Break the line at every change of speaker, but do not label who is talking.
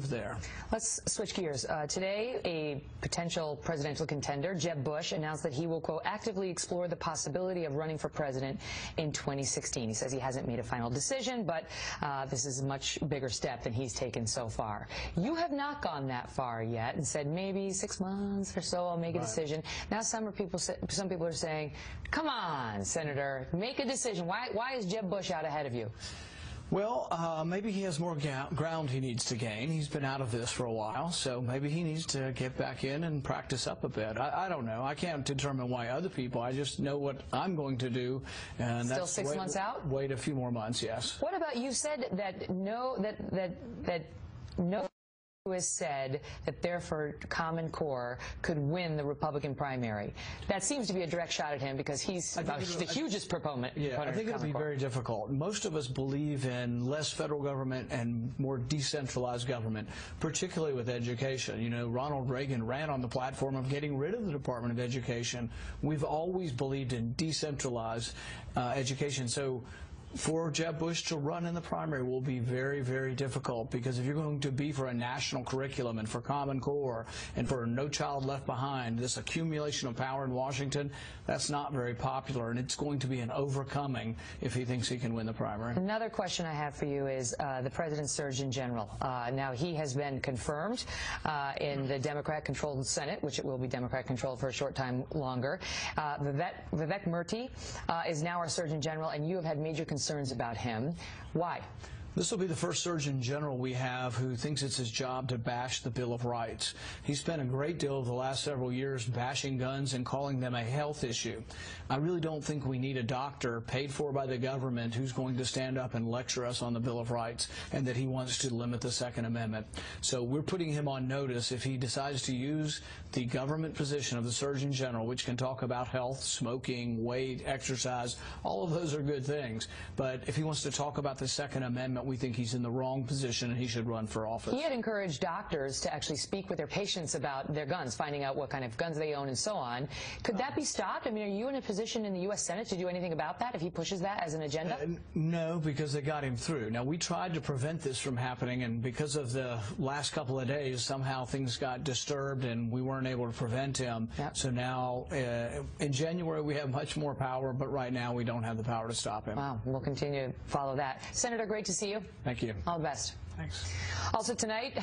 there.
Let's switch gears. Today, a potential presidential contender, Jeb Bush, announced that he will, quote, actively explore the possibility of running for president in 2016. He says he hasn't made a final decision, but this is a much bigger step than he's taken so far. You have not gone that far yet and said maybe 6 months or so I'll make a decision. Now some people are saying, come on, Senator, make a decision. Why is Jeb Bush out ahead of you?
Well, maybe he has more ground he needs to gain. He's been out of this for a while, so maybe he needs to get back in and practice up a bit. I don't know. I can't determine why other people. I just know what I'm going to do. And
still
that's
6 months out?
Wait a few more months, yes.
What about, you said that no has said that therefore Common Core could win the Republican primary. That seems to be a direct shot at him because he's the hugest proponent.
Yeah, I think it'll be very difficult. Most of us believe in less federal government and more decentralized government, particularly with education. You know, Ronald Reagan ran on the platform of getting rid of the Department of Education. We've always believed in decentralized education. So for Jeb Bush to run in the primary will be very, very difficult, because if you're going to be for a national curriculum and for Common Core and for No Child Left Behind, this accumulation of power in Washington, that's not very popular, and it's going to be an overcoming if he thinks he can win the primary.
Another question I have for you is the President's Surgeon General. Now, he has been confirmed in the Democrat-controlled Senate, which it will be Democrat-controlled for a short time longer. Vivek Murthy is now our Surgeon General, and you have had major concerns about him. Why?
This will be the first Surgeon General we have who thinks it's his job to bash the Bill of Rights. He spent a great deal of the last several years bashing guns and calling them a health issue. I really don't think we need a doctor paid for by the government who's going to stand up and lecture us on the Bill of Rights and that he wants to limit the Second Amendment. So we're putting him on notice. If he decides to use the government position of the Surgeon General, which can talk about health, smoking, weight, exercise, all of those are good things. But if he wants to talk about the Second Amendment, we think he's in the wrong position and he should run for office.
He had encouraged doctors to actually speak with their patients about their guns, finding out what kind of guns they own and so on. Could that be stopped? I mean, are you in a position in the U.S. Senate to do anything about that if he pushes that as an agenda?
No, because they got him through. Now, we tried to prevent this from happening, and because of the last couple of days, somehow things got disturbed and we weren't able to prevent him. Yep. So now, in January, we have much more power, but right now we don't have the power to stop him.
Wow, we'll continue to follow that. Senator, great to see you.
Thank you.
All the best.
Thanks.
Also tonight,